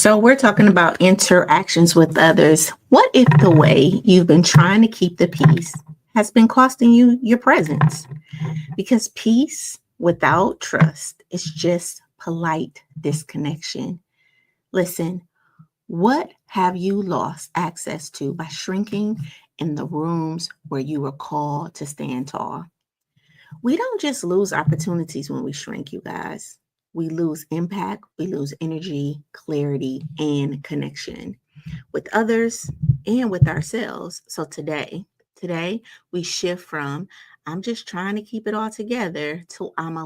So, we're talking about interactions with others. What if the way you've been trying to keep the peace has been costing you your presence? Because peace without trust is just polite disconnection. Listen, what have you lost access to by shrinking in the rooms where you were called to stand tall? We don't just lose opportunities when we shrink, you guys. We lose impact, we lose energy, clarity, and connection with others and with ourselves. So today we shift from I'm just trying to keep it all together to I am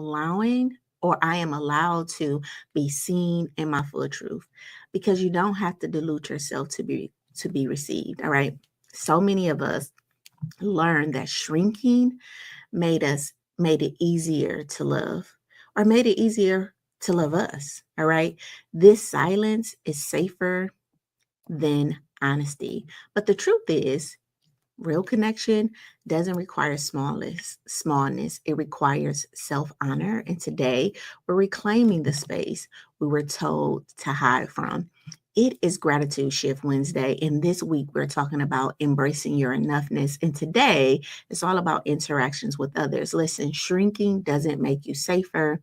allowed to be seen in my full truth, because you don't have to dilute yourself to be received. All right. So many of us learned that shrinking made it easier to love, or made it easier to love us. All right. This silence is safer than honesty. But the truth is, real connection doesn't require smallness. It requires self-honor. And today we're reclaiming the space we were told to hide from. It is Gratitude Shift Wednesday, and this week we're talking about embracing your enoughness. And today it's all about interactions with others. Listen, shrinking doesn't make you safer.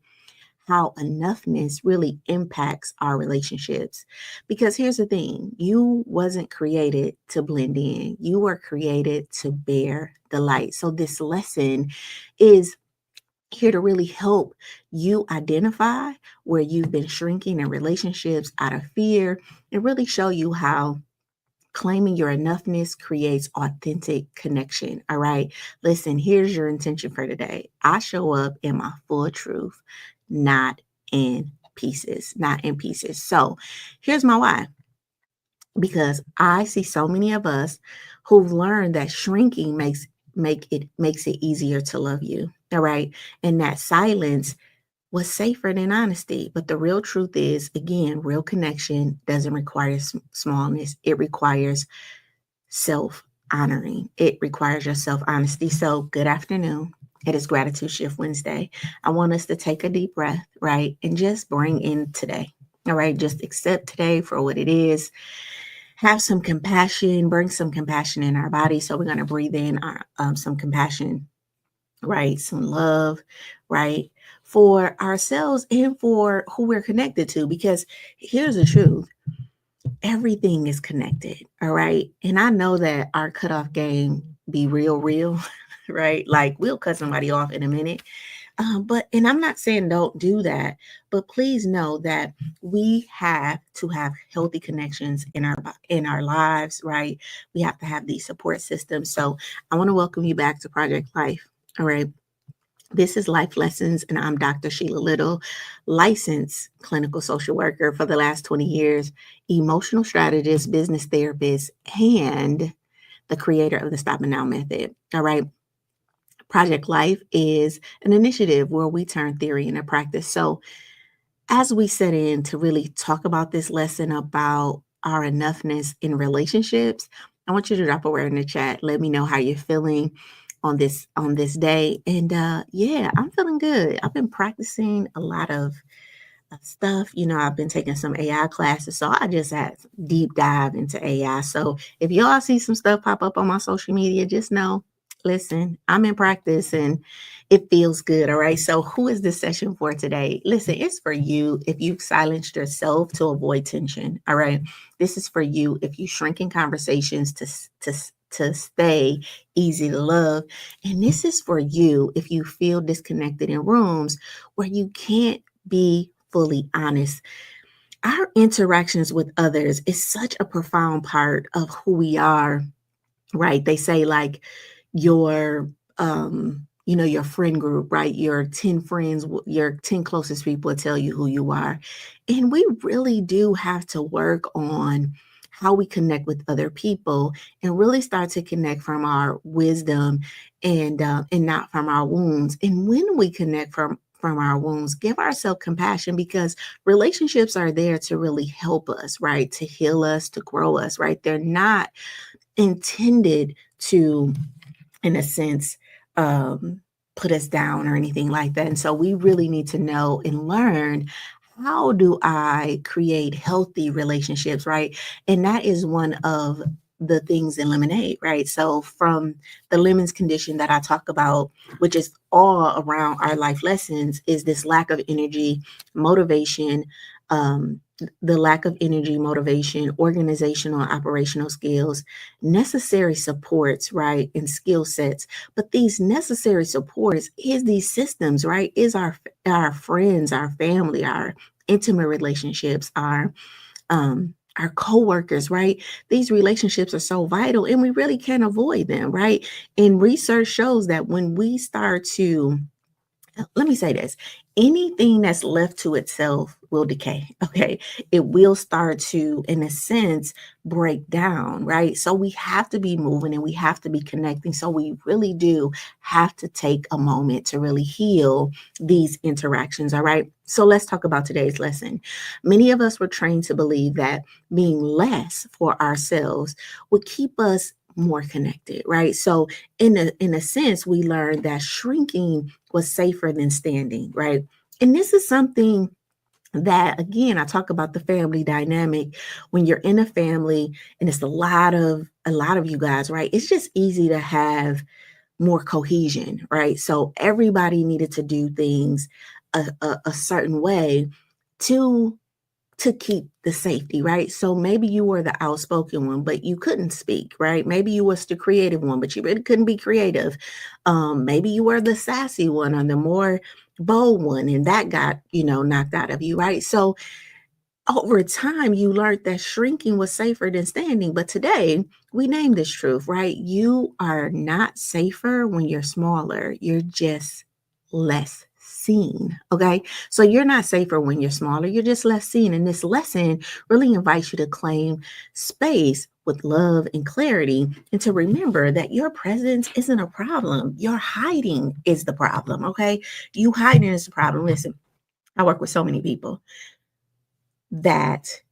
How enoughness really impacts our relationships. Because here's the thing, you wasn't created to blend in. You were created to bear the light. So this lesson is here to really help you identify where you've been shrinking in relationships out of fear, and really show you how claiming your enoughness creates authentic connection. All right. Listen, here's your intention for today. I show up in my full truth, not in pieces. So here's my why. Because I see so many of us who've learned that shrinking makes it easier to love you. All right. And that silence was safer than honesty. But the real truth is, again, real connection doesn't require smallness. It requires self honoring. It requires your self honesty. So, good afternoon. It is Gratitude Shift Wednesday. I want us to take a deep breath, right? And just bring in today. All right. Just accept today for what it is. Have some compassion, bring some compassion in our body. So, we're going to breathe in some compassion, right? Some love, right? For ourselves and for who we're connected to. Because here's the truth, everything is connected. All right. And I know that our cutoff game be real, right? Like we'll cut somebody off in a minute. And I'm not saying don't do that, but please know that we have to have healthy connections in our lives, right? We have to have these support systems. So I want to welcome you back to Project Life. All right. This is Life Lessons, and I'm Dr. Sheila Little, licensed clinical social worker for the last 20 years, emotional strategist, business therapist, and the creator of the Stop and Now method. All right. Project Life is an initiative where we turn theory into practice. So, as we set in to really talk about this lesson about our enoughness in relationships, I want you to drop a word in the chat. Let me know how you're feeling on this day. And yeah, I'm feeling good. I've been practicing a lot of stuff. I've been taking some AI classes, so I just had deep dive into AI. So if y'all see some stuff pop up on my social media, just know, listen, I'm in practice and it feels good. All right. So who is this session for today? Listen, it's for you if you've silenced yourself to avoid tension. All right. This is for you if you shrink in conversations to stay easy to love. And this is for you if you feel disconnected in rooms where you can't be fully honest. Our interactions with others is such a profound part of who we are, right? They say like your your friend group, right? Your 10 friends, your 10 closest people will tell you who you are. And we really do have to work on how we connect with other people and really start to connect from our wisdom and not from our wounds. And when we connect from our wounds, give ourselves compassion, because relationships are there to really help us, right? To heal us, to grow us, right? They're not intended to, in a sense, put us down or anything like that. And so we really need to know and learn how do I create healthy relationships, right? And that is one of the things in lemonade, right? So from the lemons condition that I talk about, which is all around our life lessons, is this lack of energy, motivation, the lack of energy, motivation, organizational, operational skills, necessary supports, right, and skill sets. But these necessary supports is these systems, right? Is our friends, our family, our intimate relationships, our coworkers, right? These relationships are so vital and we really can't avoid them, right? And research shows that when we start to, let me say this, anything that's left to itself will decay. Okay, it will start to, in a sense, break down, right? So we have to be moving and we have to be connecting. So we really do have to take a moment to really heal these interactions. All right, so let's talk about today's lesson. Many of us were trained to believe that being less for ourselves would keep us more connected, right? So in a sense, we learned that shrinking was safer than standing, right? And this is something that, again, I talk about the family dynamic. When you're in a family and it's a lot of you guys, right? It's just easy to have more cohesion, right? So everybody needed to do things a certain way to keep the safety, right? So maybe you were the outspoken one, but you couldn't speak, right? Maybe you was the creative one, but you really couldn't be creative. Maybe you were the sassy one or the more bold one, and that got, knocked out of you, right? So over time, you learned that shrinking was safer than standing. But today, we name this truth, right? You are not safer when you're smaller. You're just less seen. Okay. So you're not safer when you're smaller. You're just less seen. And this lesson really invites you to claim space with love and clarity and to remember that your presence isn't a problem. Your hiding is the problem. Okay. You hiding is the problem. Listen, I work with so many people that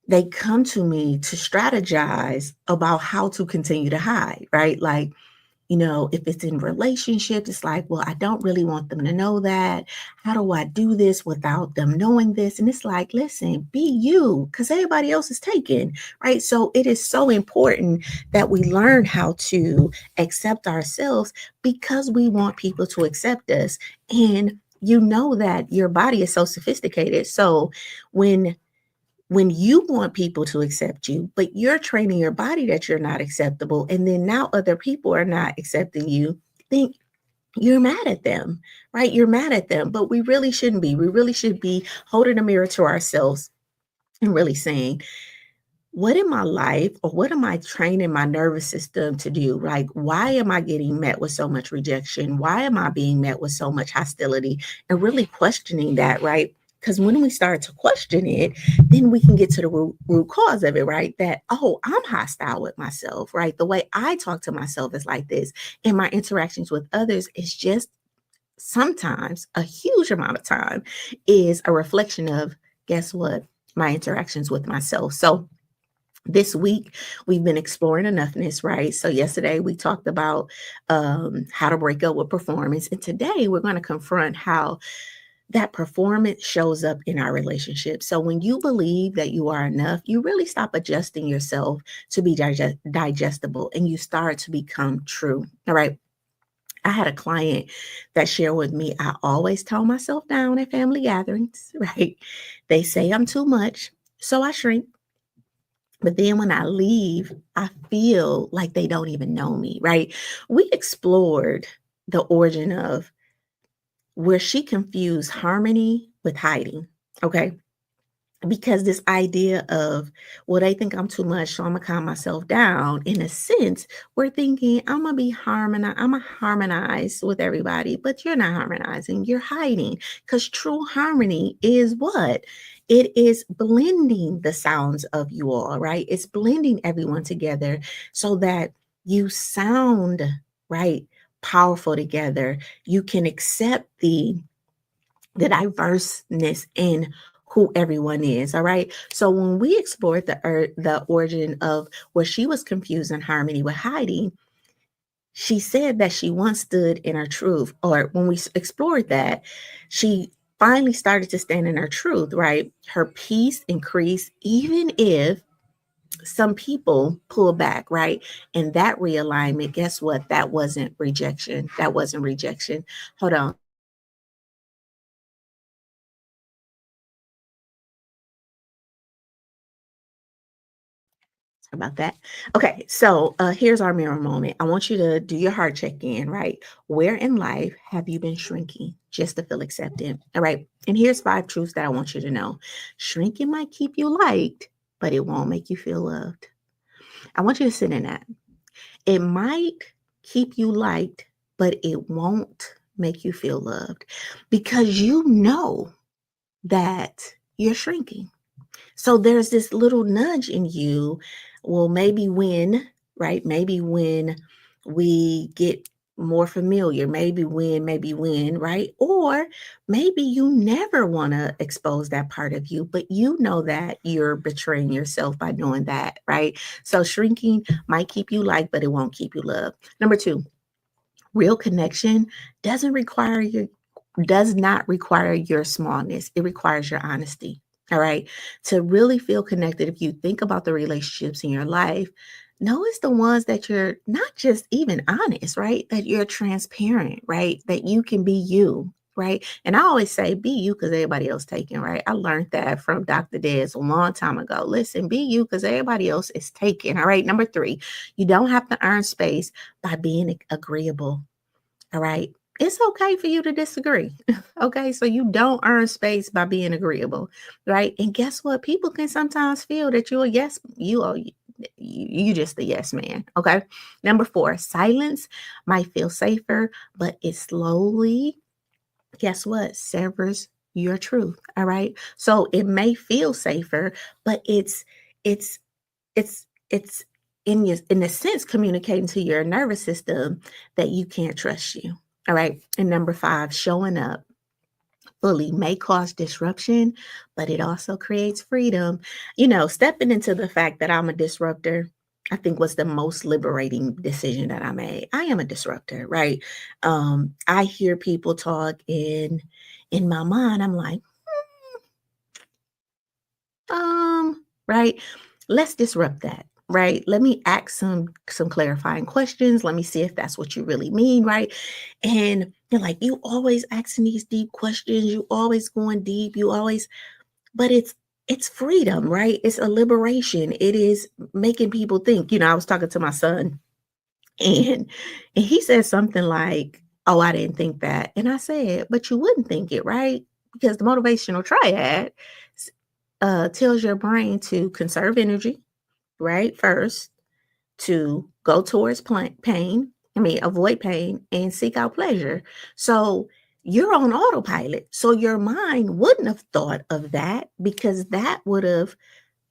they come to me to strategize about how to continue to hide, right? Like, if it's in relationships, it's like, well, I don't really want them to know that. How do I do this without them knowing this? And it's like, listen, be you, because everybody else is taken, right? So it is so important that we learn how to accept ourselves because we want people to accept us. And you know that your body is so sophisticated. So when when you want people to accept you, but you're training your body that you're not acceptable, and then now other people are not accepting you, think you're mad at them, right? You're mad at them, but we really shouldn't be. We really should be holding a mirror to ourselves and really saying, what in my life or what am I training my nervous system to do? Like, why am I getting met with so much rejection? Why am I being met with so much hostility? And really questioning that, right? Because when we start to question it, then we can get to the root cause of it, right? That, oh, I'm hostile with myself, right? The way I talk to myself is like this. And my interactions with others is just sometimes a huge amount of time is a reflection of, guess what? My interactions with myself. So, this week, we've been exploring enoughness, right? So, yesterday we talked about how to break up with performance. And today we're going to confront how that performance shows up in our relationship. So, when you believe that you are enough, you really stop adjusting yourself to be digestible and you start to become true. All right. I had a client that shared with me, I always tone myself down at family gatherings, right? They say I'm too much. So I shrink. But then when I leave, I feel like they don't even know me, right? We explored the origin of where she confused harmony with hiding. Okay. Because this idea of, well, they think I'm too much, so I'm gonna calm myself down. In a sense, we're thinking I'm gonna be harmonized, I'm gonna harmonize with everybody, but you're not harmonizing, you're hiding. Because true harmony is what? It is blending the sounds of you all, right? It's blending everyone together so that you sound right, powerful together. You can accept the diverseness in who everyone is. All right. So when we explored the origin of where she was confused and harmony with hiding, she said that she once stood in her truth. Or when we explored that, she finally started to stand in her truth, right? Her peace increased even if some people pull back, right? And that realignment, guess what? That wasn't rejection. That wasn't rejection. Hold on. About that. Okay, so here's our mirror moment. I want you to do your heart check in, right? Where in life have you been shrinking just to feel accepted? All right. And here's 5 truths that I want you to know. Shrinking might keep you liked, but it won't make you feel loved. I want you to sit in that. It might keep you liked, but it won't make you feel loved because you know that you're shrinking. So there's this little nudge in you. Well, maybe when, right? Maybe when we get more familiar, maybe when, right? Or maybe you never want to expose that part of you, but you know that you're betraying yourself by doing that, right? So shrinking might keep you liked, but it won't keep you loved. Number 2, real connection doesn't require your does not require your smallness. It requires your honesty. All right. To really feel connected, if you think about the relationships in your life, know it's the ones that you're not just even honest, right? That you're transparent, right? That you can be you, right? And I always say be you because everybody else taken, right? I learned that from Dr. Dez a long time ago. Listen, be you because everybody else is taken. All right. Number 3, you don't have to earn space by being agreeable. All right. It's okay for you to disagree. Okay. So you don't earn space by being agreeable. Right. And guess what? People can sometimes feel that you're a yes, you just a yes man. Okay. Number 4, silence might feel safer, but it slowly, guess what? Severs your truth. All right. So it may feel safer, but it's it's in a sense communicating to your nervous system that you can't trust you. All right. And number 5, showing up fully may cause disruption, but it also creates freedom. Stepping into the fact that I'm a disruptor, I think was the most liberating decision that I made. I am a disruptor, right? I hear people talk in my mind. I'm like, right? Let's disrupt that, right? Let me ask some clarifying questions. Let me see if that's what you really mean, right? And you're like, you always asking these deep questions, you always going deep, you always, but it's freedom, right? It's a liberation. It is making people think. I was talking to my son and he said something like, "Oh, I didn't think that." And I said, "But you wouldn't think it, right? Because the motivational triad tells your brain to conserve energy, right? First, to go towards avoid pain and seek out pleasure. So you're on autopilot. So your mind wouldn't have thought of that because that would have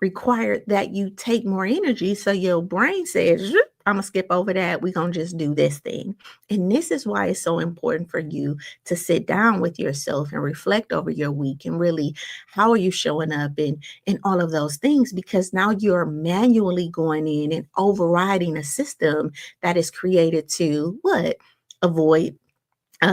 required that you take more energy. So your brain says, I'm going to skip over that. We're going to just do this thing. And this is why it's so important for you to sit down with yourself and reflect over your week and really how are you showing up and all of those things, because now you're manually going in and overriding a system that is created to what? Avoid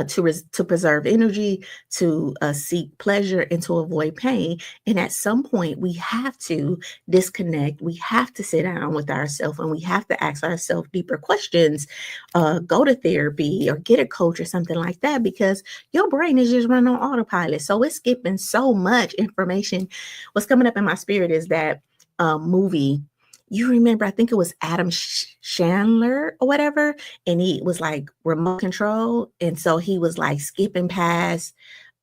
to preserve energy, to seek pleasure, and to avoid pain. And at some point, we have to disconnect. We have to sit down with ourselves, and we have to ask ourselves deeper questions. Go to therapy or get a coach or something like that, because your brain is just running on autopilot. So it's skipping so much information. What's coming up in my spirit is that movie. You remember, I think it was Adam Chandler or whatever, and he was like remote control. And so he was like skipping past,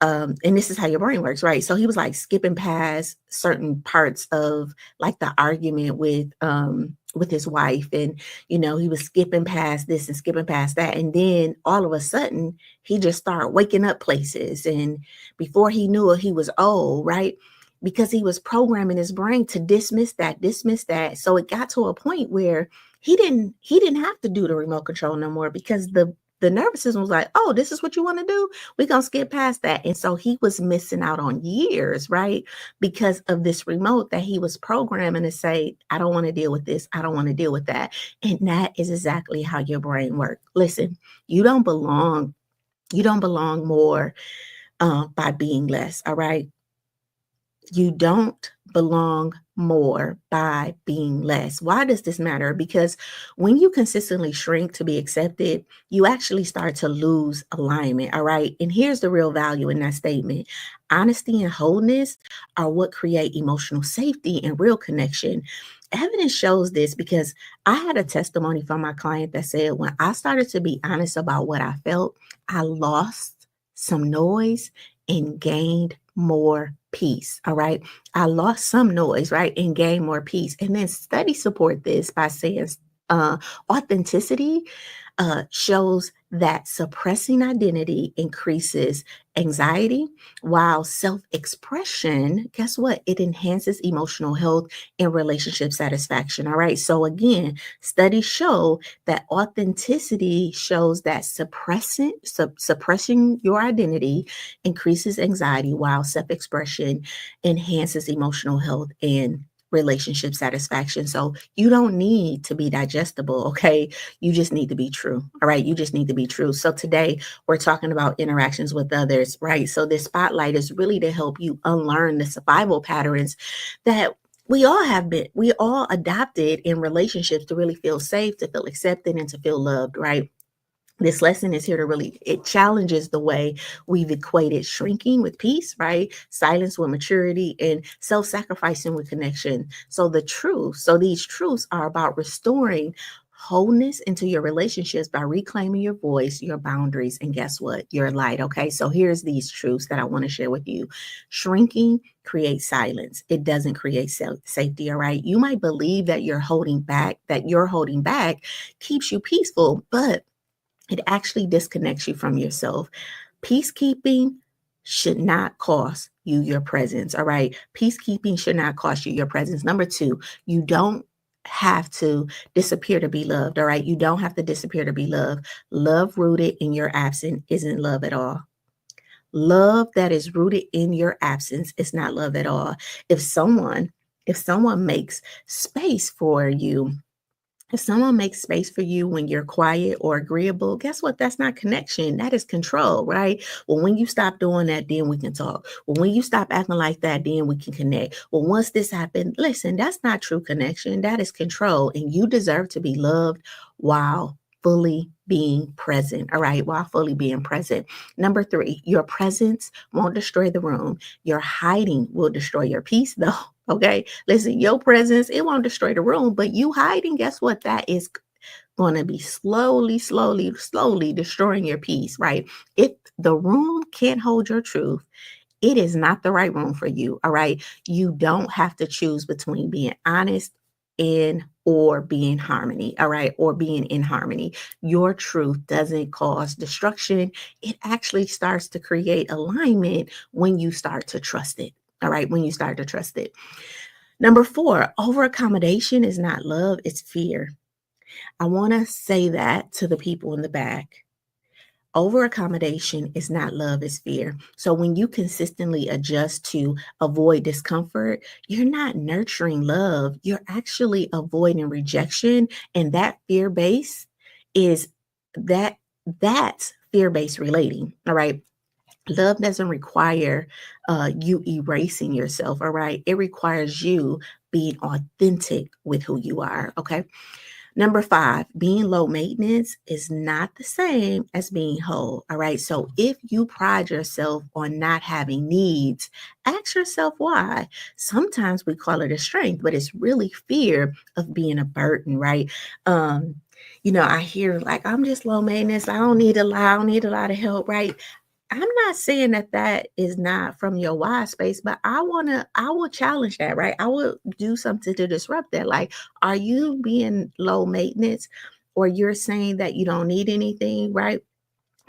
and this is how your brain works, right? So he was like skipping past certain parts of like the argument with his wife. And he was skipping past this and skipping past that. And then all of a sudden he just started waking up places. And before he knew it, he was old, right? Because he was programming his brain to dismiss that. So it got to a point where he didn't have to do the remote control no more, because the nervous system was like, oh, this is what you want to do? We're going to skip past that. And so he was missing out on years, right? Because of this remote that he was programming to say, I don't want to deal with this. I don't want to deal with that. And that is exactly how your brain works. Listen, you don't belong more by being less. All right. You don't belong more by being less. Why does this matter? Because when you consistently shrink to be accepted, you actually start to lose alignment. All right. And here's the real value in that statement: honesty and wholeness are what create emotional safety and real connection. Evidence shows this because I had a testimony from my client that said, when I started to be honest about what I felt, I lost some noise and gained more peace. All right. I lost some noise, right, and gained more peace. And then studies support this by saying authenticity shows that suppressing identity increases anxiety, while self expression, guess what? It enhances emotional health and relationship satisfaction. All right. So, again, studies show that authenticity shows that suppressing your identity increases anxiety, while self expression enhances emotional health and relationship satisfaction. So, you don't need to be digestible. Okay. You just need to be true. All right. You just need to be true. So today we're talking about interactions with others, right? So this spotlight is really to help you unlearn the survival patterns that we all adopted in relationships to really feel safe, to feel accepted, and to feel loved, right? This lesson is here to really, it challenges the way we've equated shrinking with peace, right? Silence with maturity, and self-sacrificing with connection. So these truths are about restoring wholeness into your relationships by reclaiming your voice, your boundaries, and guess what? Your light. Okay. So here's these truths that I want to share with you. Shrinking creates silence. It doesn't create safety. All right. You might believe that you're holding back keeps you peaceful, but it actually disconnects you from yourself. Peacekeeping should not cost you your presence. All right. Peacekeeping should not cost you your presence. Number two, you don't have to disappear to be loved. All right. You don't have to disappear to be loved. Love rooted in your absence isn't love at all. Love that is rooted in your absence is not love at all. If someone, if someone makes space for you, if someone makes space for you when you're quiet or agreeable, guess what? That's not connection. That is control, right? Well, when you stop doing that, then we can talk. Well, when you stop acting like that, then we can connect. Well, once this happened, listen, that's not true connection. That is control. And you deserve to be loved while fully being present. All right. While fully being present. Number three, your presence won't destroy the room. Your hiding will destroy your peace, though. Okay. Listen, your presence, it won't destroy the room, but you hiding, guess what? That is going to be slowly destroying your peace, right? If the room can't hold your truth, it is not the right room for you. All right. You don't have to choose between being honest and or being harmony. All right. Or being in harmony. Your truth doesn't cause destruction. It actually starts to create alignment when you start to trust it. All right. When you start to trust it. Number four, over accommodation is not love, it's fear. I want to say that to the people in the back. Over accommodation is not love, it's fear. So when you consistently adjust to avoid discomfort, you're not nurturing love, you're actually avoiding rejection. And that fear base is that that's fear-based relating. All right. Love doesn't require you erasing yourself. All right. It requires you being authentic with who you are. Okay. Number five, being low maintenance is not the same as being whole. All right. So if you pride yourself on not having needs, ask yourself why. Sometimes we call it a strength, but it's really fear of being a burden, right? I hear like, I'm just low maintenance. I don't need a lot. I don't need a lot of help, right? I'm not saying that that is not from your wise space, but I will challenge that, right? I will do something to disrupt that. Like, are you being low maintenance, or you're saying that you don't need anything, right?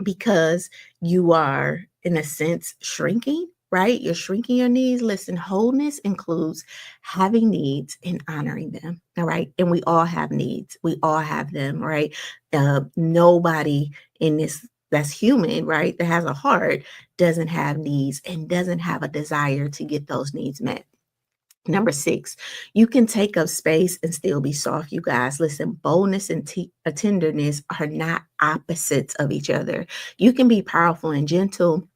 Because you are, in a sense, shrinking, right? You're shrinking your needs. Listen, wholeness includes having needs and honoring them. All right. And we all have needs. We all have them, right? Nobody in this that's human, right, that has a heart doesn't have needs and doesn't have a desire to get those needs met. Number six, you can take up space and still be soft, you guys. Listen, boldness and tenderness are not opposites of each other. You can be powerful and gentle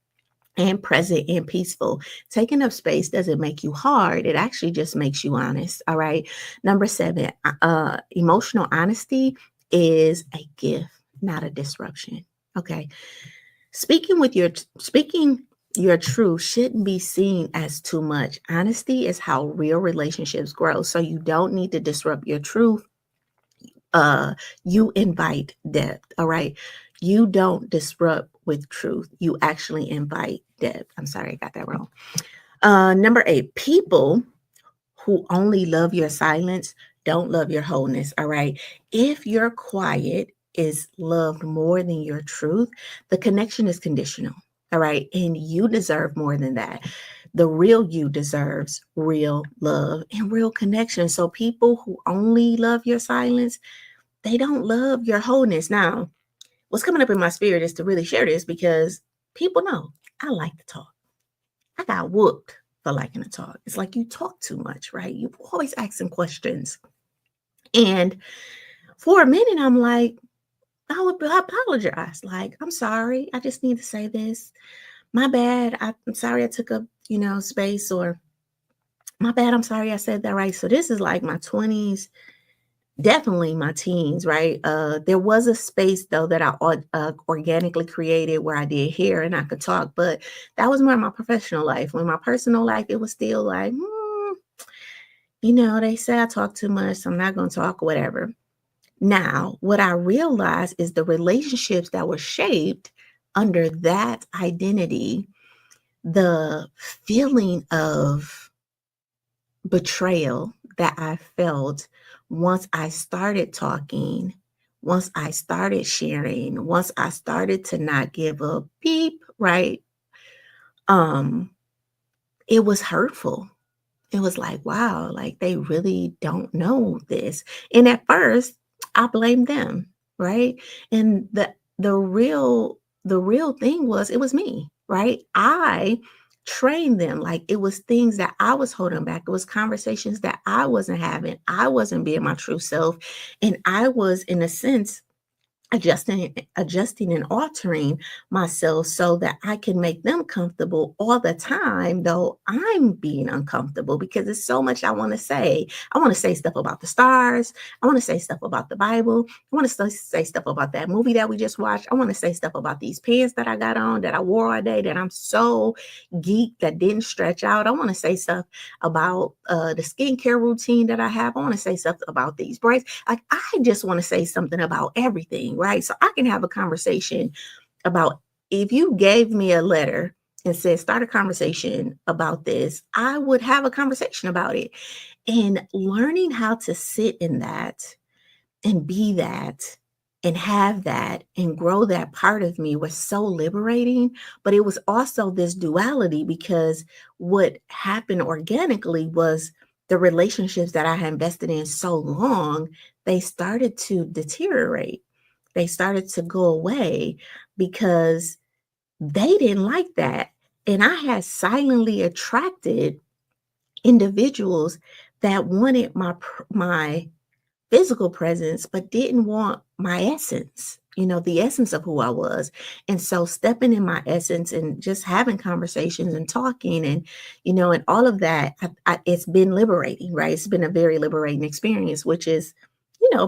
and present and peaceful. Taking up space doesn't make you hard. It actually just makes you honest. All right. Number 7, emotional honesty is a gift, not a disruption. Okay. Speaking your truth shouldn't be seen as too much. Honesty is how real relationships grow. So you don't need to disrupt your truth. You invite depth. All right. You don't disrupt with truth. You actually invite depth. I'm sorry, I got that wrong. Number 8, people who only love your silence don't love your wholeness. All right. If your quiet is loved more than your truth, the connection is conditional. All right. And you deserve more than that. The real you deserves real love and real connection. So people who only love your silence, they don't love your wholeness. Now, what's coming up in my spirit is to really share this because people know I like to talk. I got whooped for liking to talk. It's like you talk too much, right? You always asking questions. And for a minute, I'm like, I would apologize. Like, I'm sorry. I just need to say this. My bad. I'm sorry I took up, space, or my bad. I'm sorry I said that right. So this is like my 20s, definitely my teens, right? There was a space though that I organically created where I did hair and I could talk, but that was more my professional life. When my personal life, it was still like, they say I talk too much, so I'm not going to talk, whatever. Now, what I realized is the relationships that were shaped under that identity, the feeling of betrayal that I felt once I started talking, once I started sharing, once I started to not give a beep, right? It was hurtful. It was like, wow, like they really don't know this. And at first, I blamed them, right? And the real thing was it was me, right? I trained them. Like it was things that I was holding back. It was conversations that I wasn't having. I wasn't being my true self. And I was, in a sense, adjusting and altering myself so that I can make them comfortable all the time, though I'm being uncomfortable because there's so much I want to say. I want to say stuff about the stars. I want to say stuff about the Bible. I want to say stuff about that movie that we just watched. I want to say stuff about these pants that I got on, that I wore all day, that I'm so geeked that didn't stretch out. I want to say stuff about the skincare routine that I have. I want to say stuff about these braids. Like I just want to say something about everything, right? So I can have a conversation about, if you gave me a letter and said, start a conversation about this, I would have a conversation about it. And learning how to sit in that and be that and have that and grow that part of me was so liberating. But it was also this duality because what happened organically was the relationships that I had invested in so long, they started to deteriorate. They started to go away because they didn't like that. And I had silently attracted individuals that wanted my physical presence, but didn't want my essence, the essence of who I was. And so stepping in my essence and just having conversations and talking and all of that, it's been liberating, right? It's been a very liberating experience, which is,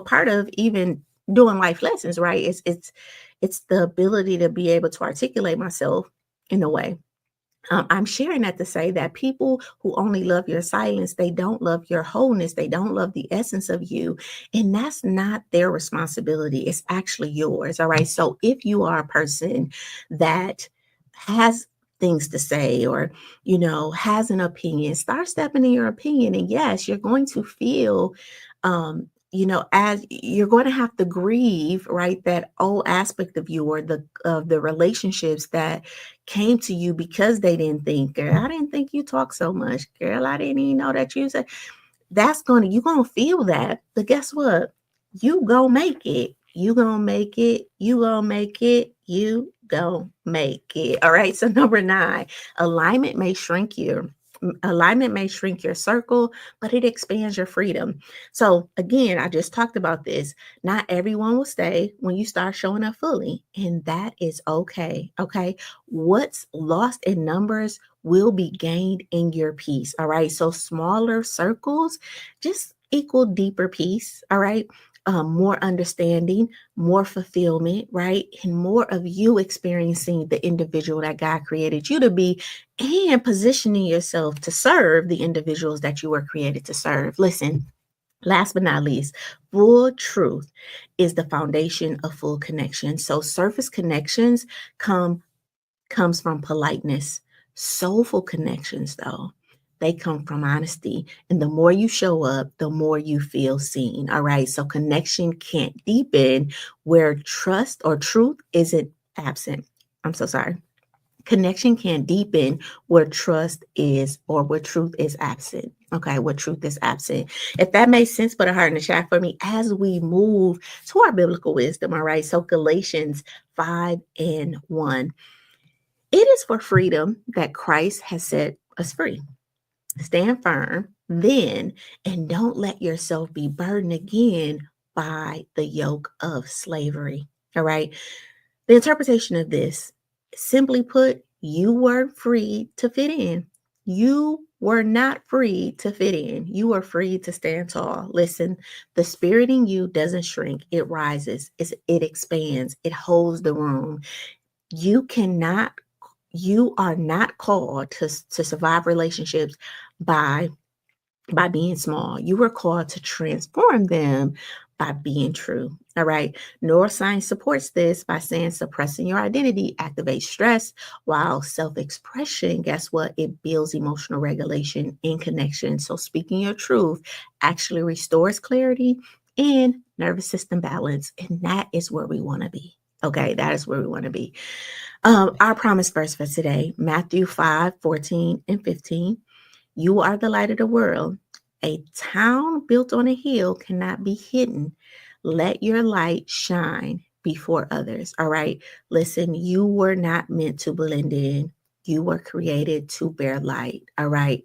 part of even doing life lessons, right? It's the ability to be able to articulate myself in a way. I'm sharing that to say that people who only love your silence, they don't love your wholeness. They don't love the essence of you. And that's not their responsibility. It's actually yours. All right. So if you are a person that has things to say or, has an opinion, start stepping in your opinion. And yes, you're going to feel, as you're going to have to grieve, right, that old aspect of you or the relationships that came to you because they didn't think, girl, I didn't think you talk so much, girl, I didn't even know that you said. You're gonna feel that. But guess what? You gonna make it. You gonna make it. You gonna make it. You gonna make it. All right. So number 9, alignment may shrink you, Alignment may shrink your circle, but it expands your freedom. So again, I just talked about this. Not everyone will stay when you start showing up fully, and that is okay. Okay. What's lost in numbers will be gained in your peace. All right. So smaller circles just equal deeper peace. All right. More understanding, more fulfillment, right? And more of you experiencing the individual that God created you to be and positioning yourself to serve the individuals that you were created to serve. Listen, last but not least, full truth is the foundation of full connection. So surface connections comes from politeness. Soulful connections, though, they come from honesty. And the more you show up, the more you feel seen. All right. So connection can't deepen where trust or truth isn't absent. I'm so sorry. Connection can deepen where trust is or where truth is absent. Okay, where truth is absent. If that makes sense, put a heart in the chat for me as we move to our biblical wisdom. All right, so Galatians 5:1. It is for freedom that Christ has set us free. Stand firm then, and don't let yourself be burdened again by the yoke of slavery. All right. The interpretation of this, simply put, you were free to fit in. You were not free to fit in. You were free to stand tall. Listen, the spirit in you doesn't shrink, it rises, it expands, it holds the room. You cannot, you are not called to survive relationships by being small. You were called to transform them by being true. All right. Neuroscience supports this by saying suppressing your identity activates stress, while self expression, guess what? It builds emotional regulation and connection. So speaking your truth actually restores clarity and nervous system balance. And that is where we want to be. Okay. That is where we want to be. Our promise verse for today, Matthew 5:14-15. You are the light of the world. A town built on a hill cannot be hidden. Let your light shine before others. All right. Listen, you were not meant to blend in. You were created to bear light. All right.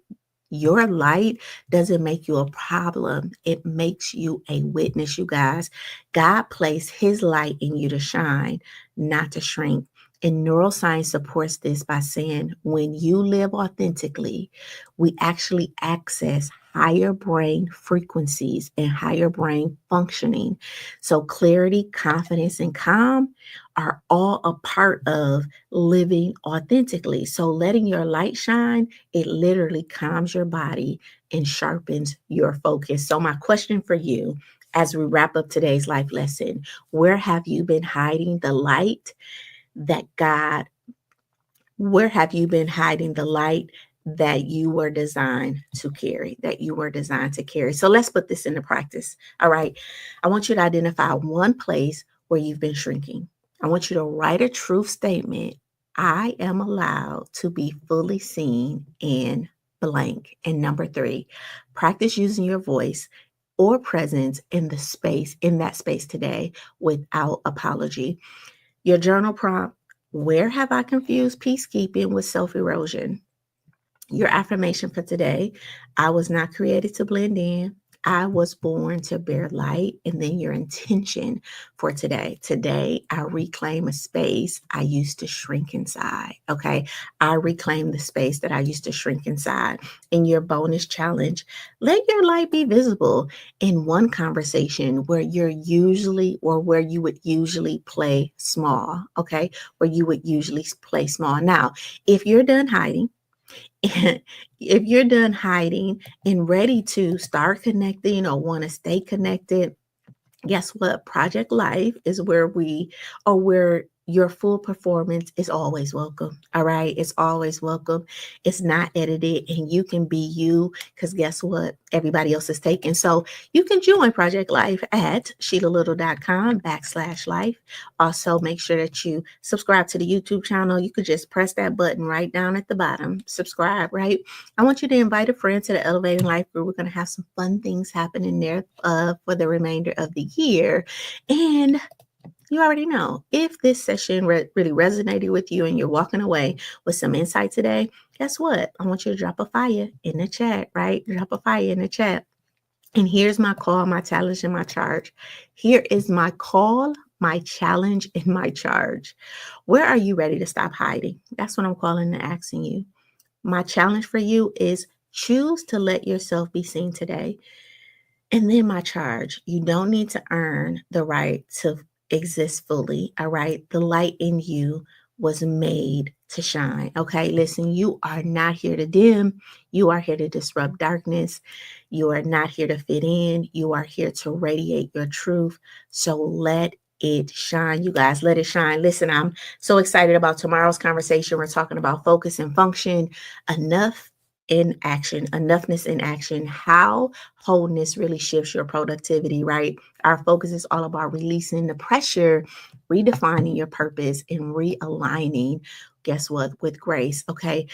Your light doesn't make you a problem. It makes you a witness, you guys. God placed his light in you to shine, not to shrink. And neuroscience supports this by saying when you live authentically, we actually access higher brain frequencies and higher brain functioning. So clarity, confidence, and calm are all a part of living authentically. So letting your light shine, it literally calms your body and sharpens your focus. So my question for you as we wrap up today's life lesson, where have you been hiding the light that God, where have you been hiding the light that you were designed to carry, that you were designed to carry? So let's put this into practice. All right. I want you to identify one place where you've been shrinking. I want you to write a truth statement. I am allowed to be fully seen in blank. And number 3, practice using your voice or presence in the space, in that space today without apology. Your journal prompt, where have I confused peacekeeping with self-erosion? Your affirmation for today, I was not created to blend in. I was born to bear light. And then your intention for today. Today, I reclaim a space I used to shrink inside. Okay. I reclaim the space that I used to shrink inside. In your bonus challenge, let your light be visible in one conversation where you're usually, or where you would usually play small. Okay. Where you would usually play small. Now, if you're done hiding, if you're done hiding and ready to start connecting or want to stay connected, guess what? Project Life is where where your full performance is always welcome. All right. It's always welcome. It's not edited and you can be you because guess what? Everybody else is taken. So you can join Project Life at sheetalittle.com/life. Also, make sure that you subscribe to the YouTube channel. You could just press that button right down at the bottom. Subscribe, right? I want you to invite a friend to the Elevating Life group. We're going to have some fun things happening there for the remainder of the year. And You already know. If this session really resonated with you and you're walking away with some insight today, guess what? I want you to drop a fire in the chat, right? Drop a fire in the chat. And here's my call, my challenge, and my charge. Here is my call, my challenge, and my charge. Where are you ready to stop hiding? That's what I'm calling and asking you. My challenge for you is choose to let yourself be seen today. And then my charge, you don't need to earn the right to exist fully. All right. The light in you was made to shine. Okay. Listen, you are not here to dim. You are here to disrupt darkness. You are not here to fit in. You are here to radiate your truth. So let it shine. You guys, let it shine. Listen, I'm so excited about tomorrow's conversation. We're talking about focus and function. Enough in action, enoughness in action, how wholeness really shifts your productivity, right? Our focus is all about releasing the pressure, redefining your purpose, and realigning, guess what, with grace, okay?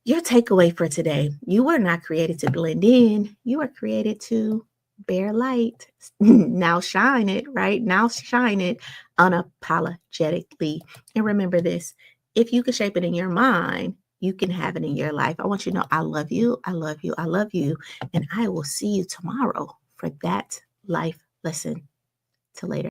Your takeaway for today, you were not created to blend in, you were created to bear light. Now shine it, right? Now shine it unapologetically. And remember this, if you can shape it in your mind, you can have it in your life. I want you to know I love you. I love you. I love you. And I will see you tomorrow for that life lesson. Till later.